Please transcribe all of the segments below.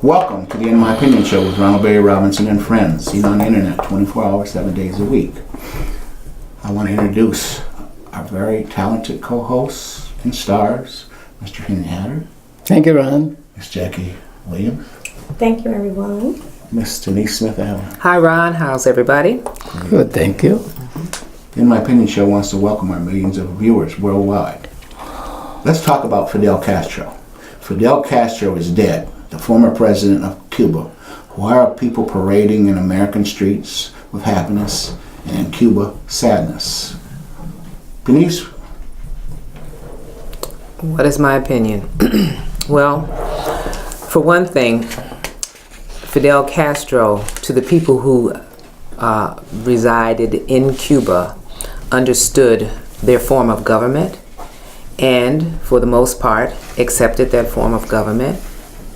Welcome to the In My Opinion Show with Ronald Berry Robinson and friends, seen on the internet 24 hours, 7 days a week. I want to introduce our very talented co-hosts and stars, Mr. Henry Hatter. Thank you, Ron. Miss Jackie Williams. Thank you, everyone. Miss Denise Smith-Allen. Hi, Ron. How's everybody? Good, thank you. The In My Opinion Show wants to welcome our millions of viewers worldwide. Let's talk about Fidel Castro. Fidel Castro is dead, the former president of Cuba. Why are people parading in American streets with happiness and in Cuba sadness? Denise? What is my opinion? Well, for one thing, Fidel Castro, to the people who resided in Cuba, understood their form of government and, for the most part, accepted that form of government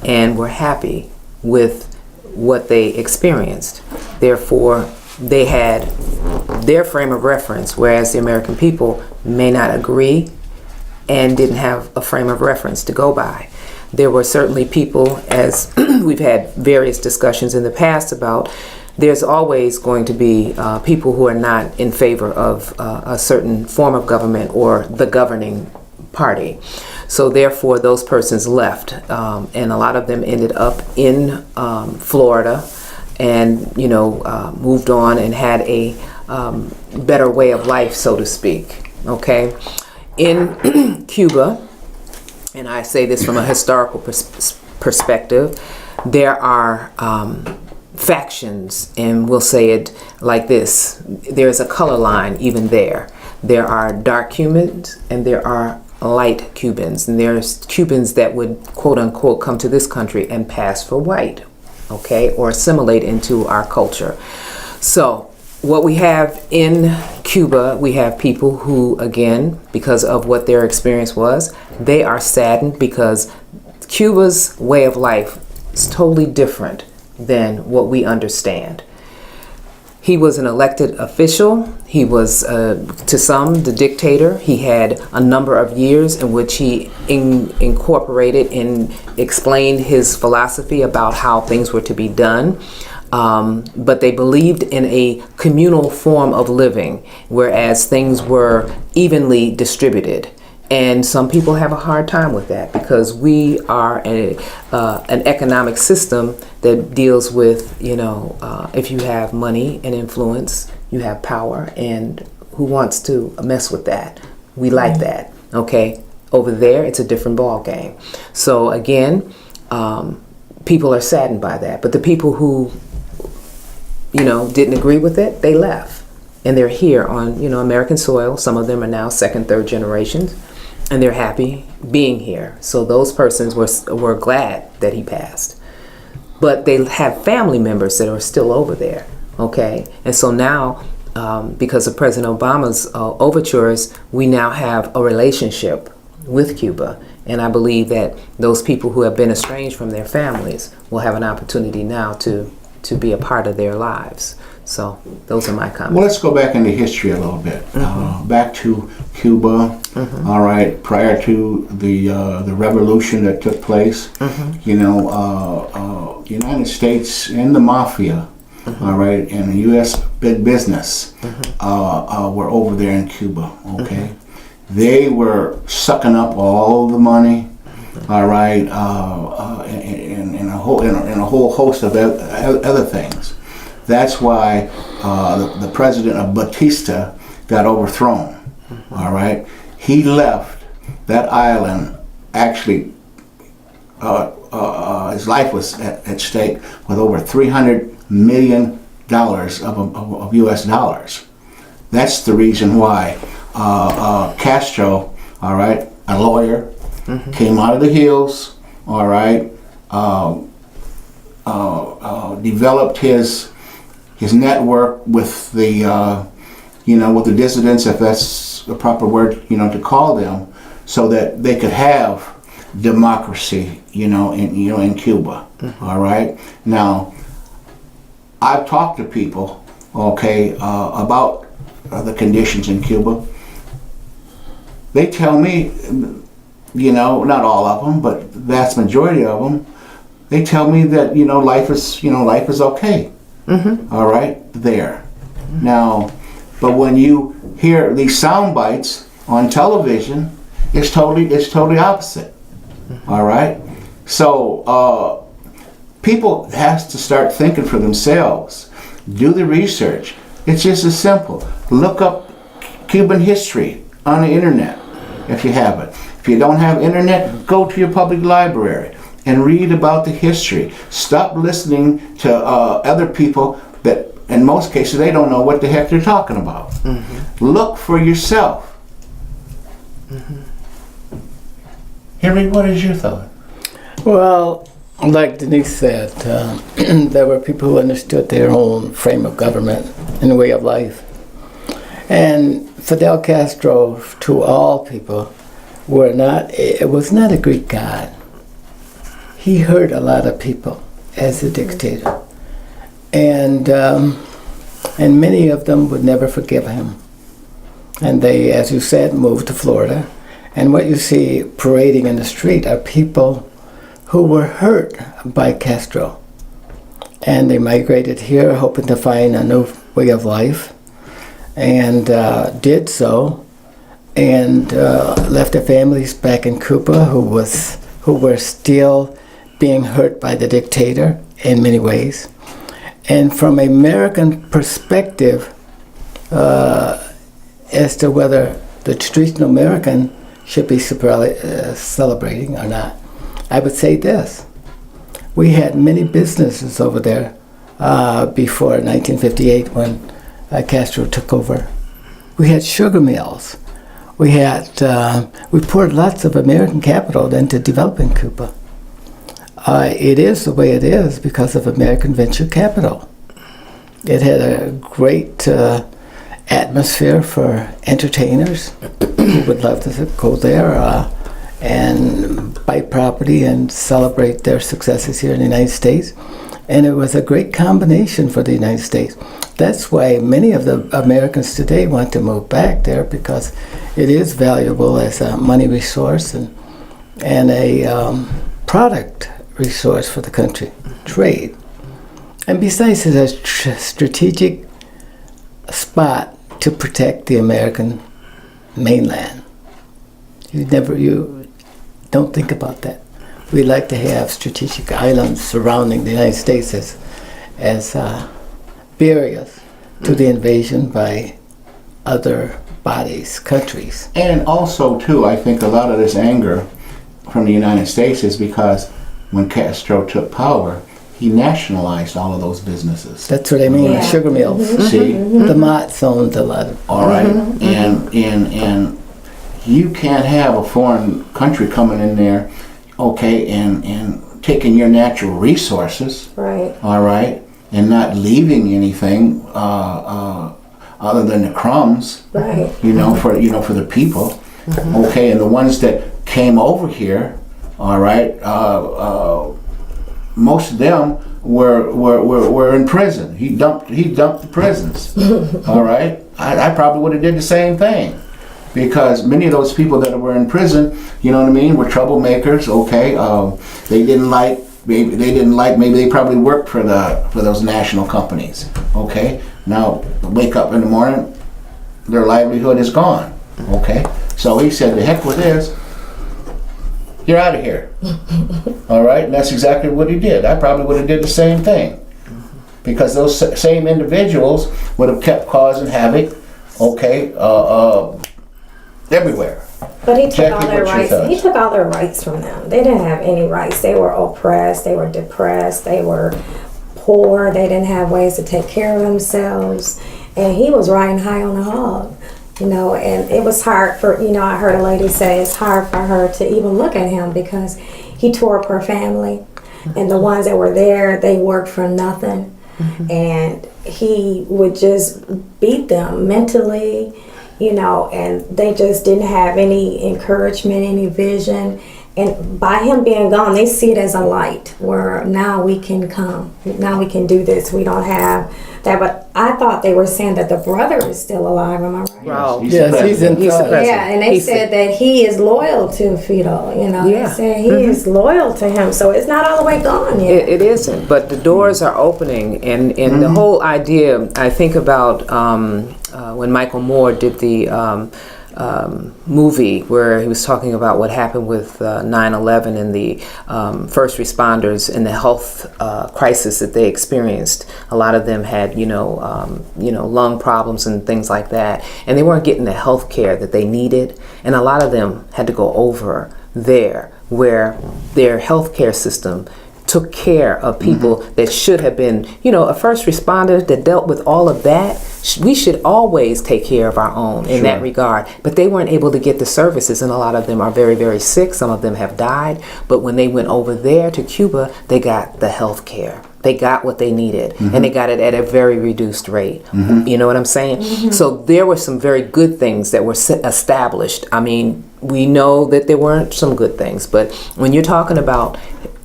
and were happy with what they experienced. Therefore, they had their frame of reference, whereas the American people may not agree and didn't have a frame of reference to go by. There were certainly people, as we've had various discussions in the past about, there's always going to be people who are not in favor of a certain form of government or the governing party. So therefore those persons left, and a lot of them ended up in Florida and moved on and had a better way of life, so to speak. Okay, in Cuba, and I say this from a historical perspective, there are factions, and we'll say it like this: there's a color line even there. There are dark Cubans and there are light Cubans, and there's Cubans that would quote unquote come to this country and pass for white, okay, or assimilate into our culture. So what we have in Cuba, we have people who, again, because of what their experience was, they are saddened because Cuba's way of life is totally different than what we understand. He was an elected official. He was, to some, the dictator. He had a number of years in which he incorporated and explained his philosophy about how things were to be done. But they believed in a communal form of living, whereas things were evenly distributed. And some people have a hard time with that because we are an economic system that deals with, if you have money and influence, you have power, and who wants to mess with that? We like that, okay? Over there, it's a different ball game. So again, people are saddened by that. But the people who, didn't agree with it, they left. And they're here on, American soil. Some of them are now second, third generations. And they're happy being here. So those persons were glad that he passed. But they have family members that are still over there, okay? And so now, because of President Obama's overtures, we now have a relationship with Cuba. And I believe that those people who have been estranged from their families will have an opportunity now to be a part of their lives. So those are my comments. Well, let's go back into history a little bit. Back to Cuba. All right, prior to the revolution that took place, the United States and the mafia, all right, and the U.S. big business were over there in Cuba. Okay, they were sucking up all the money. All right, and a whole host of other things. That's why the president of Batista got overthrown. All right, he left that island. Actually, his life was at stake with over $300 million of U.S. dollars. That's the reason why Castro, all right, a lawyer, came out of the hills. All right, developed his network with the with the dissidents, if that's the proper word to call them, so that they could have democracy in Cuba. All right, now I've talked to people about the conditions in Cuba. They tell me not all of them, but the vast majority of them, they tell me that, life is okay. All right, there. Now, but when you hear these sound bites on television, it's totally opposite. All right? So, people have to start thinking for themselves. Do the research. It's just as simple. Look up Cuban history on the internet if you have it. If you don't have internet, go to your public library and read about the history. Stop listening to other people that, in most cases, they don't know what the heck they're talking about. Look for yourself. Henry, what is your thought? Well, like Denise said, there were people who understood their own frame of government and way of life. And Fidel Castro, to all people, was not a Greek god. He hurt a lot of people as a dictator. And many of them would never forgive him. And they, as you said, moved to Florida. And what you see parading in the street are people who were hurt by Castro. And they migrated here hoping to find a new way of life, and did so, and left their families back in Cuba who were still being hurt by the dictator in many ways. And from an American perspective, as to whether the traditional American should be celebrating or not, I would say this. We had many businesses over there before 1958 when Castro took over. We had sugar mills. We poured lots of American capital into developing Cuba. It is the way it is because of American venture capital. It had a great atmosphere for entertainers who would love to go there and buy property and celebrate their successes here in the United States. And it was a great combination for the United States. That's why many of the Americans today want to move back there, because it is valuable as a money resource and a product resource for the country, trade. And besides, it's a strategic spot to protect the American mainland. You don't think about that. We like to have strategic islands surrounding the United States as barriers to the invasion by other bodies, countries. And also, too, I think a lot of this anger from the United States is because when Castro took power, he nationalized all of those businesses. That's what I mean, Yeah. sugar mills. See? The Mott's owned a lot of. All right. And you can't have a foreign country coming in there, okay, and taking your natural resources, Right. all right, and not leaving anything other than the crumbs, Right. for the people, okay, and the ones that came over here, all right, most of them were in prison. He dumped the prisons, all right. I probably would have did the same thing. Because many of those people that were in prison, you know what I mean, were troublemakers. Okay, maybe they probably worked for those national companies. Okay, now wake up in the morning, their livelihood is gone. Okay, so he said, "The heck with this, you're out of here." All right, and that's exactly what he did. I probably would have did the same thing, because those same individuals would have kept causing havoc. Okay. Everywhere. But he took Jackie, all their what's your rights. thoughts? He took all their rights from them. They didn't have any rights. They were oppressed. They were depressed. They were poor. They didn't have ways to take care of themselves. And he was riding high on the hog, and it was hard for, I heard a lady say it's hard for her to even look at him because he tore up her family. And the ones that were there, they worked for nothing. And he would just beat them mentally, and they just didn't have any encouragement, any vision. And by him being gone, they see it as a light where now we can come, now we can do this. We don't have that, but I thought they were saying that the brother is still alive. Am I right? Wow. Yes, he's in He's the charge. president. Yeah, and they said that he is loyal to Fidel. You know, Yeah. they said he is loyal to him, so it's not all the way gone yet. It isn't, but the doors are opening, and the whole idea. I think about when Michael Moore did the movie where he was talking about what happened with 9/11 and the first responders and the health crisis that they experienced. A lot of them had, lung problems and things like that, and they weren't getting the health care that they needed, and a lot of them had to go over there where their health care system took care of people that should have been, a first responder that dealt with all of that. We should always take care of our own in that regard. But they weren't able to get the services, and a lot of them are very, very sick. Some of them have died. But when they went over there to Cuba, they got the health care. They got what they needed, and they got it at a very reduced rate. You know what I'm saying? So there were some very good things that were established. I mean, we know that there weren't some good things, but when you're talking about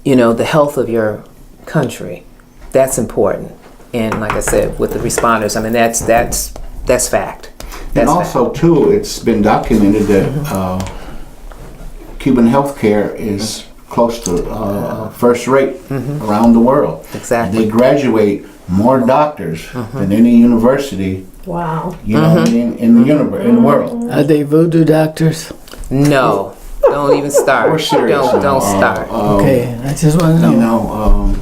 the health of your country, that's important. And like I said, with the responders, I mean, that's fact. And also, too, it's been documented that Cuban healthcare is close to first rate around the world. Exactly. They graduate more doctors than any university. Wow. In the universe, in the world. Are they voodoo doctors? No, don't even start. We're serious. Don't start. Okay, I just want to know.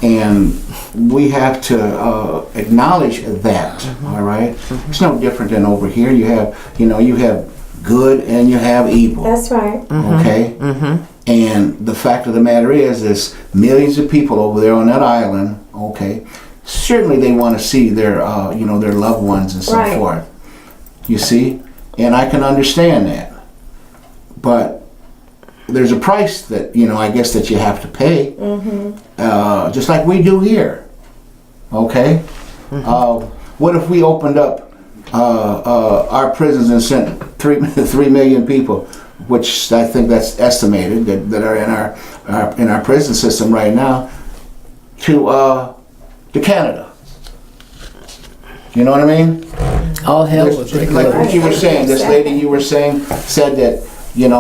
And we have to acknowledge that. All right, it's no different than over here. You have good and you have evil. That's right. Okay. And the fact of the matter is, there's millions of people over there on that island. Okay. Certainly, they want to see their their loved ones and so forth. You see, and I can understand that, but there's a price that I guess that you have to pay, just like we do here. Okay. What if we opened up our prisons and sent 3 million people, which I think that's estimated that are in our prison system right now, to Canada? You know what I mean? All hell was breaking Like what loose. you were saying, this lady you were saying said that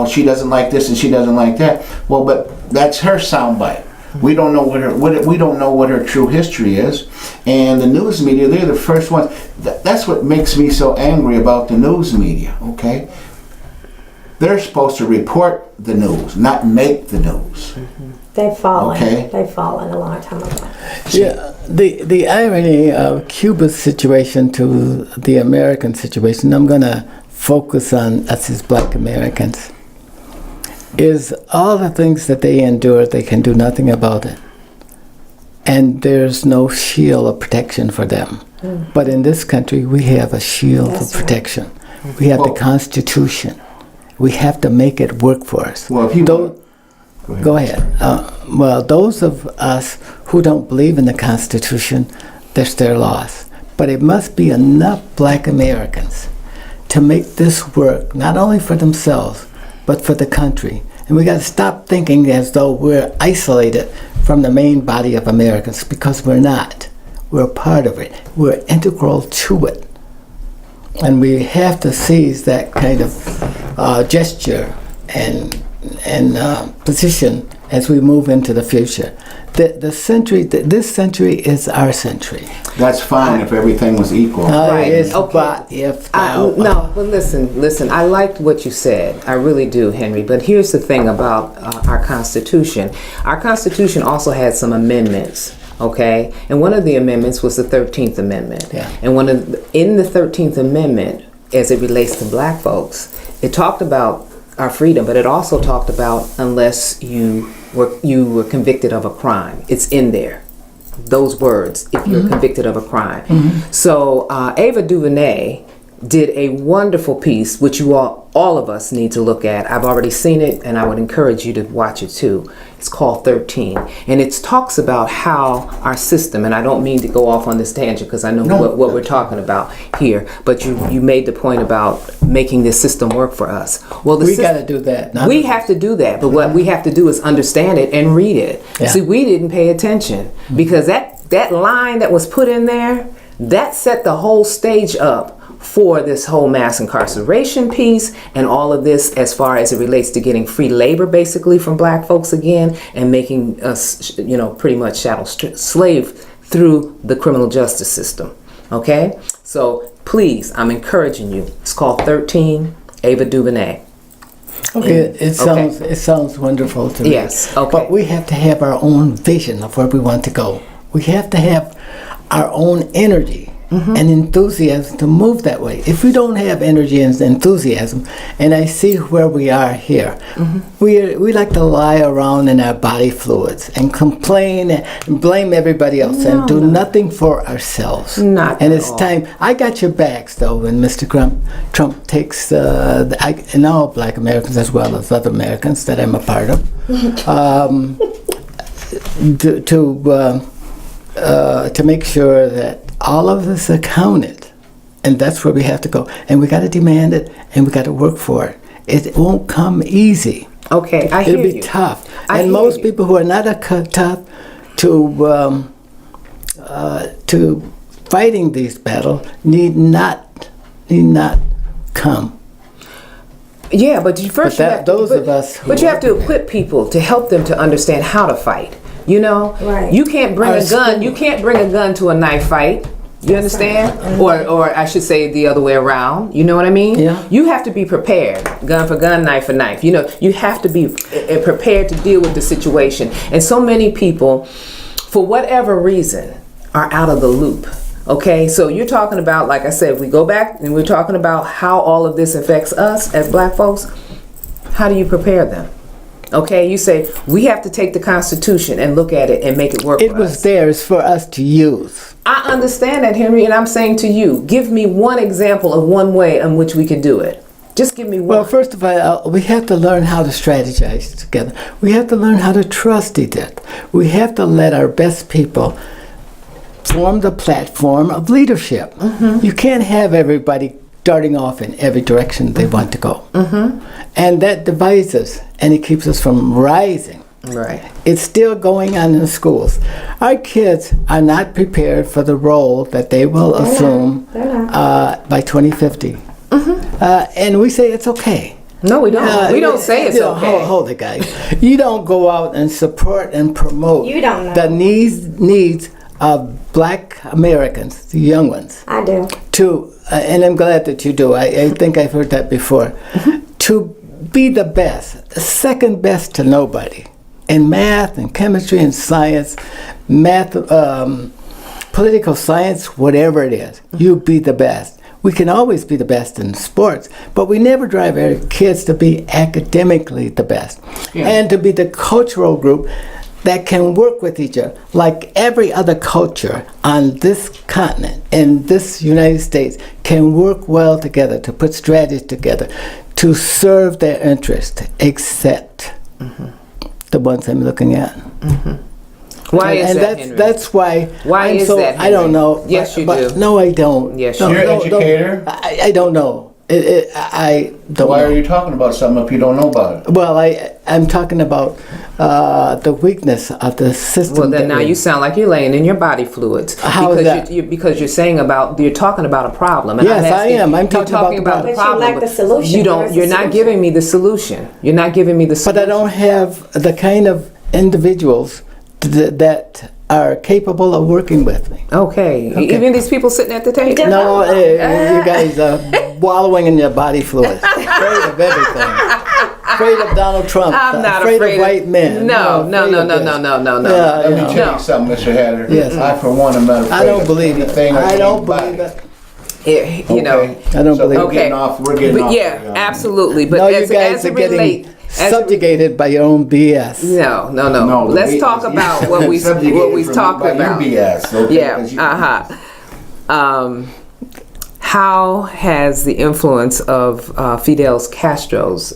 she doesn't like this and she doesn't like that. Well, but that's her soundbite. We don't know what her true history is, and the news media, they're the first ones. That's what makes me so angry about the news media. Okay, they're supposed to report the news, not make the news. They've fallen. Okay. They've fallen a long time ago. Yeah, the irony of Cuba's situation to the American situation, I'm going to focus on us as Black Americans, is all the things that they endure, they can do nothing about it. And there's no shield of protection for them. But in this country, we have a shield That's of protection. We have the Constitution. We have to make it work for us. Well, if you Go ahead. Well, those of us who don't believe in the Constitution, that's their loss. But it must be enough Black Americans to make this work, not only for themselves, but for the country. And we got to stop thinking as though we're isolated from the main body of Americans, because we're not. We're a part of it. We're integral to it. And we have to seize that kind of gesture and position as we move into the future. This century is our century. That's fine if everything was equal. It's Okay. but if No, but listen. I liked what you said. I really do, Henry. But here's the thing about our Constitution. Our Constitution also had some amendments. Okay, and one of the amendments was the 13th Amendment. Yeah. And in the 13th Amendment, as it relates to Black folks, it talked about our freedom, but it also talked about unless you were convicted of a crime. It's in there. Those words, if you're convicted of a crime. So Ava DuVernay did a wonderful piece, which all of us need to look at. I've already seen it, and I would encourage you to watch it too. It's called 13, and it talks about how our system, and I don't mean to go off on this tangent because I know what we're talking about here, but you made the point about making this system work for us. Well, we got to do that. We have to do that, but what we have to do is understand it and read it. Yeah. See, we didn't pay attention because that line that was put in there, that set the whole stage up for this whole mass incarceration piece and all of this as far as it relates to getting free labor basically from black folks again and making us, pretty much chattel slave through the criminal justice system. Okay? So please, I'm encouraging you. It's called 13 Ava DuVernay. Okay, it sounds wonderful to me. Yes, okay. But we have to have our own vision of where we want to go. We have to have our own energy and enthusiasm to move that way. If we don't have energy and enthusiasm, and I see where we are here, we like to lie around in our body fluids and complain and blame everybody else and do nothing for ourselves. Not and at it's all. time. I got your backs though when Mr. Trump takes and all black Americans as well as other Americans that I'm a part of to make sure that all of this are counted, and that's where we have to go. And we got to demand it, and we got to work for it. It won't come easy. Okay, I hear It'll be you. tough, I and hear most you. people who are not tough to fighting these battles need not come. Yeah, but first those of us who but you have to equip people to help them to understand how to fight. Right. You can't bring Our a gun. school- You can't bring a gun to a knife fight. You understand? Or I should say the other way around. You know what I mean? Yeah. You have to be prepared. Gun for gun, knife for knife. You have to be prepared to deal with the situation. And so many people, for whatever reason, are out of the loop. Okay, so you're talking about, like I said, if we go back and we're talking about how all of this affects us as black folks, how do you prepare them? Okay, you say, we have to take the Constitution and look at it and make it work It for was us. theirs for us to use. I understand that, Henry, and I'm saying to you, give me one example of one way in which we could do it. Just give me one. Well, first of all, we have to learn how to strategize together. We have to learn how to trust each other. We have to let our best people form the platform of leadership. You can't have everybody darting off in every direction they want to go. And that divides us, and it keeps us from rising. Right. It's still going on in the schools. Our kids are not prepared for the role that they will assume by 2050. And we say it's okay. No, we don't. We don't say it's okay. Hold it, guys. You don't go out and support and promote You don't know. the needs of black Americans, the young ones, I do. and I'm glad that you do. I think I've heard that before. To be the best, second best to nobody in math and chemistry and science, political science, whatever it is, you be the best. We can always be the best in sports, but we never drive our kids to be academically the best and to be the cultural group that can work with each other, like every other culture on this continent, in this United States, can work well together to put strategies together to serve their interest, except the ones I'm looking at. Why is And that, Henry? that's why. Why I'm is so, that, I don't Henry? know. Yes, you but do. No, I don't. Yes, No, you You're do. an educator. I don't know. I don't Why know. are you talking about something if you don't know about it? Well, I'm talking about the weakness of the system. Well, then that now we- you sound like you're laying in your body fluids. How is that? Because you're talking about a problem. And Yes, I'm asking, I am. I'm you're talking about the problem. But you lack the solution. You don't. Where's the You're not solution? giving me the solution. You're not giving me the solution. But I don't have the kind of individuals that are capable of working with me. Okay. Even these people sitting at the table. No, you guys are wallowing in your body fluids, afraid of everything, afraid of Donald Trump, I'm not afraid afraid of white men. No. afraid of this. Yeah, Let me yeah. tell you something, Mr. Hatter. Yes. I, for one, am not afraid I don't of believe it. anything or I don't anybody. believe it. You know. Okay? I don't So believe we're it. getting off. We're getting But off. yeah, the, absolutely. But No, you as guys it are getting relates, subjugated by your own BS. No. No, Let's the talk BS about what we subjugated talked by about. Your BS, okay? Yeah. 'Cause you- How has the influence of Fidel Castro's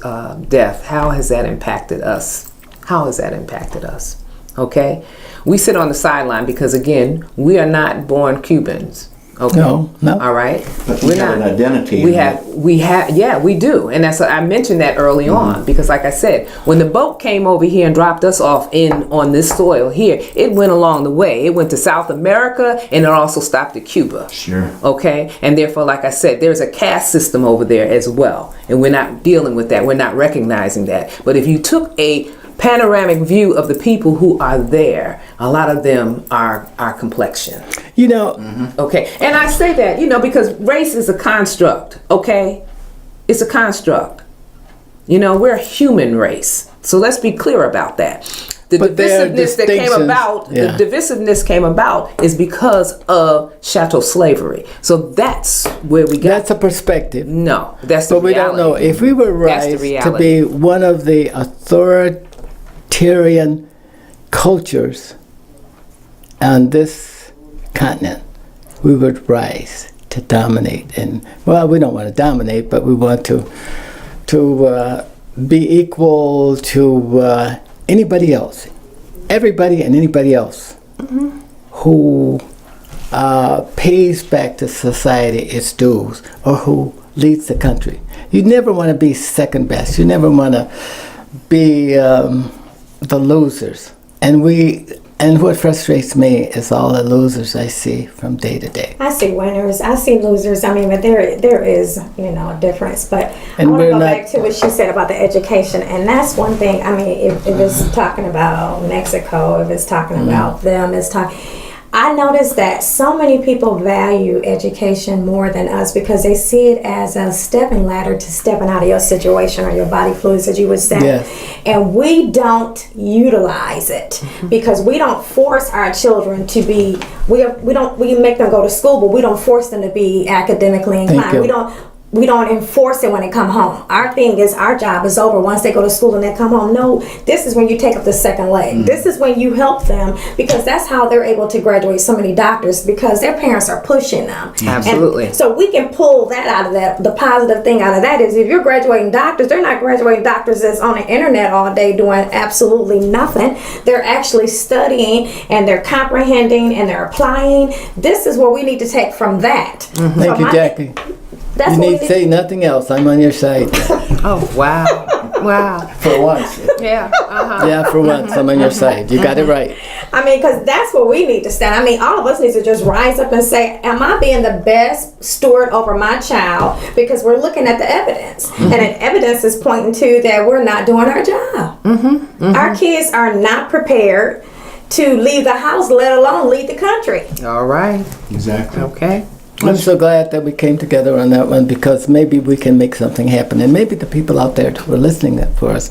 death? How has that impacted us? How has that impacted us? Okay, we sit on the sideline because again, we are not born Cubans. Okay. No. All right. But we have an identity. We do. And that's, I mentioned that early on, because like I said, when the boat came over here and dropped us off on this soil here, it went along the way. It went to South America, and it also stopped at Cuba. Sure. Okay. And therefore, like I said, there's a caste system over there as well. And we're not dealing with that. We're not recognizing that. But if you took a panoramic view of the people who are there, a lot of them are our complexion. You know, Okay, and I say that, because race is a construct, okay? It's a construct. We're a human race. So let's be clear about that. The But there are divisiveness that came distinctions. about, Yeah. the divisiveness came about is because of chattel slavery. So that's where we got. that's a perspective. No, that's the But we don't know. reality. If we were That's the raised to reality. be one of the authoritarian cultures on this continent, we would rise to dominate. And, well, we don't want to dominate, but we want to be equal to anybody else. Everybody and anybody else who pays back to society its dues, or who leads the country. You never want to be second best. You never want to be the losers. And what frustrates me is all the losers I see from day to day. I see winners. I see losers. I mean, but there is, a difference. But And I want to we're go not- back to what she said about the education, and that's one thing. I mean, if it's talking about Mexico, if it's talking about them, I noticed that so many people value education more than us because they see it as a stepping ladder to stepping out of your situation or your body fluids, as you would say. Yes. And we don't utilize it because we don't force our children to be. We make them go to school, but we don't force them to be academically inclined. We don't enforce it when they come home. Our thing is, our job is over once they go to school and they come home. No, this is when you take up the second leg. This is when you help them, because that's how they're able to graduate so many doctors, because their parents are pushing them. Absolutely. And so we can pull that out of that. The positive thing out of that is, if you're graduating doctors, they're not graduating doctors that's on the internet all day doing absolutely nothing. They're actually studying, and they're comprehending, and they're applying. This is what we need to take from that. Thank you, Jackie. That's You what we need to say nothing else. I'm on your side. Oh, wow. Wow. For once. Yeah. Uh-huh. Yeah, for once, I'm on your side. You got it right. I mean, because that's what we need to stand. I mean, all of us need to just rise up and say, am I being the best steward over my child? Because we're looking at the evidence. And the evidence is pointing to that we're not doing our job. Our kids are not prepared to leave the house, let alone leave the country. All right. Exactly. Okay. I'm so glad that we came together on that one, because maybe we can make something happen. And maybe the people out there who are listening for us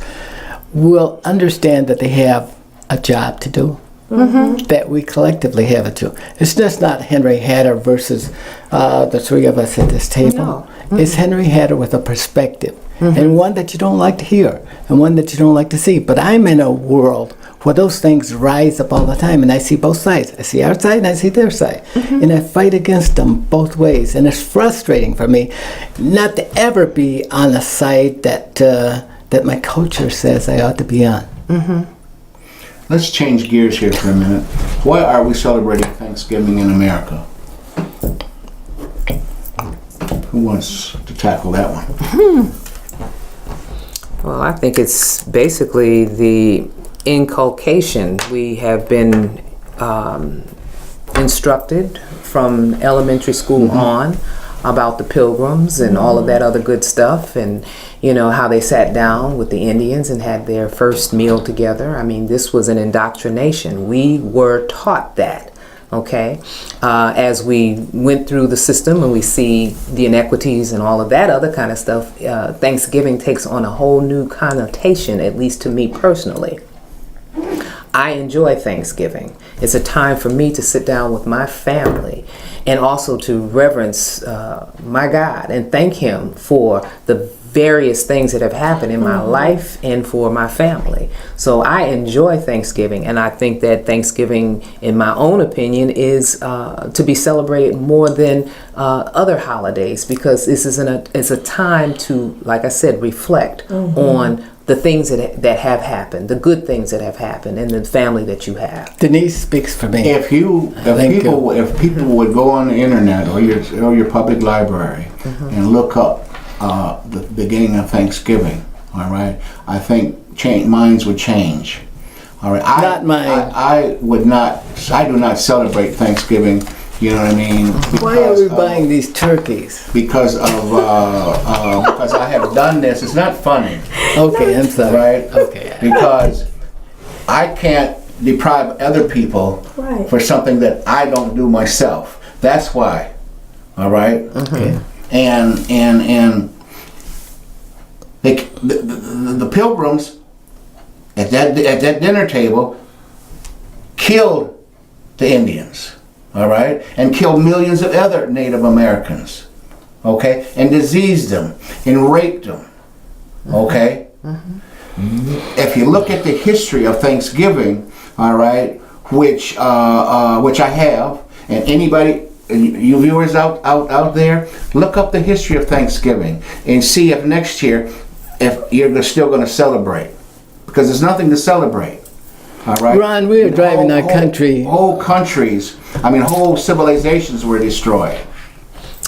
will understand that they have a job to do, that we collectively have it to. It's just not Henry Hatter versus the three of us at this table. No. It's Henry Hatter with a perspective, and one that you don't like to hear, and one that you don't like to see. But I'm in a world where those things rise up all the time, and I see both sides. I see our side and I see their side. And I fight against them both ways. And it's frustrating for me not to ever be on a side that my culture says I ought to be on. Let's change gears here for a minute. Why are we celebrating Thanksgiving in America? Who wants to tackle that one? Well, I think it's basically the inculcation. We have been instructed from elementary school on about the Pilgrims and all of that other good stuff, and how they sat down with the Indians and had their first meal together. I mean, this was an indoctrination. We were taught that. Okay, as we went through the system and we see the inequities and all of that other kind of stuff, Thanksgiving takes on a whole new connotation, at least to me personally. I enjoy Thanksgiving. It's a time for me to sit down with my family and also to reverence my God and thank Him for the various things that have happened in my life and for my family. So I enjoy Thanksgiving, and I think that Thanksgiving, in my own opinion, is to be celebrated more than other holidays, because this is it's a time to, like I said, reflect on the things that have happened, the good things that have happened, and the family that you have. Denise speaks for me. If people would go on the internet or your public library and look up the beginning of Thanksgiving, all right, I think minds would change. All right, Not mine. I would not. I do not celebrate Thanksgiving. You know what I mean? Why are we buying these turkeys? Because I have done this. It's not funny, Okay, I'm sorry. right? Okay. Because I can't deprive other people Right. for something that I don't do myself. That's why. All right. Okay. And the Pilgrims at that dinner table killed the Indians. All right, and killed millions of other Native Americans, okay, and diseased them and raped them, okay. If you look at the history of Thanksgiving, all right, which I have, and anybody, you viewers out there, look up the history of Thanksgiving and see if next year, if you're still going to celebrate, because there's nothing to celebrate. All right. Ron, we are driving our country. Whole countries, whole civilizations were destroyed.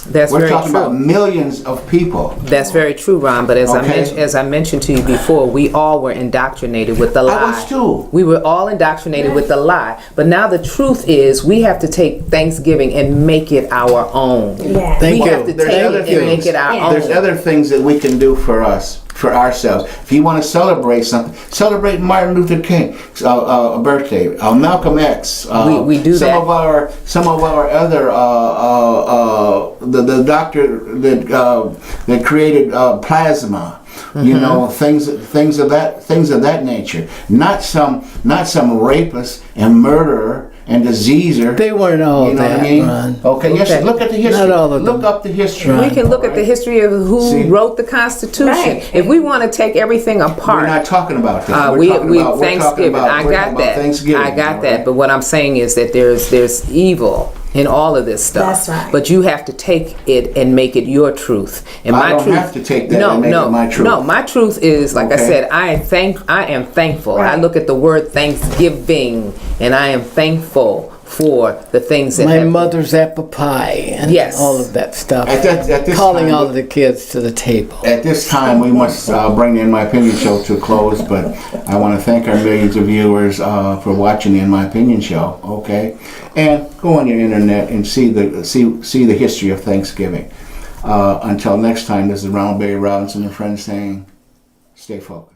That's We're very talking true. about millions of people. That's very true, Ron. But as Okay. I mentioned to you before, we all were indoctrinated with the lie. I was too. We were all indoctrinated with the lie. But now the truth is, we have to take Thanksgiving and make it our own. Yes. Thank we you. have to There's take other it and make things. it our Yeah. own. There's other things that we can do for us, for ourselves. If you want to celebrate something, celebrate Martin Luther King's birthday, Malcolm X. We do some that. Some of our other the doctor that created plasma. You know, things of that nature. Not some rapist and murderer and diseaser. They weren't all You know that, what I mean? Ron. Okay, yes. Okay. Look at the history. Not all of them. Look up the history. We can look at the history of who See? wrote the Constitution. Right. If we want to take everything apart, We're not talking about that. we We're talking about Thanksgiving. I we're got talking about that. Thanksgiving, I got all that. right? But what I'm saying is that there's evil in all of this stuff. That's right. But you have to take it and make it your truth. And I my don't truth, have to take that and make it my truth. No, my truth is, like I Okay. said, I am thankful. I Right. look at the word Thanksgiving, and I am thankful for the things that My have mother's apple pie and Yes. all of that stuff. At this Calling time, all of the kids to the table. At this time, we must bring the In My Opinion show to a close, but I want to thank our millions of viewers for watching the In My Opinion show, okay? And go on your internet and see the history of Thanksgiving. Until next time, this is Ronald Barry Robinson and friends saying, stay focused.